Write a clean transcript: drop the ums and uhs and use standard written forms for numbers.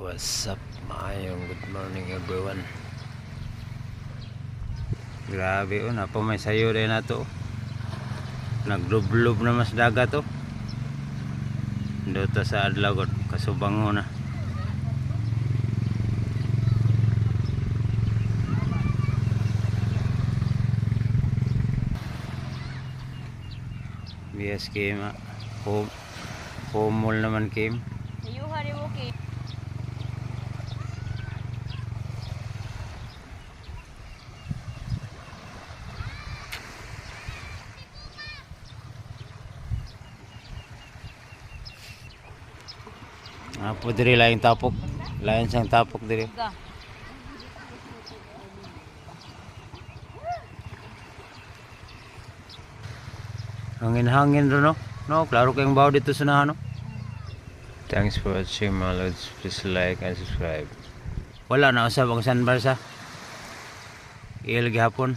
What's up? Maayong good morning everyone. Grabe na may sayo rin na to. Nagdublob na mas dagat to. Dito sa Adlaw kasubango na. Bias Kim Homol naman Kim. Sayo hari mo Kim. Apo diri lain tapok. Lain sang tapok diri. Hangin-hangin ro no. No, klaro kayong bawo dito sa nahan no. Thanks for watching my lods. Please like and subscribe. Wala na usab ang sunbar sa. Il gihapon.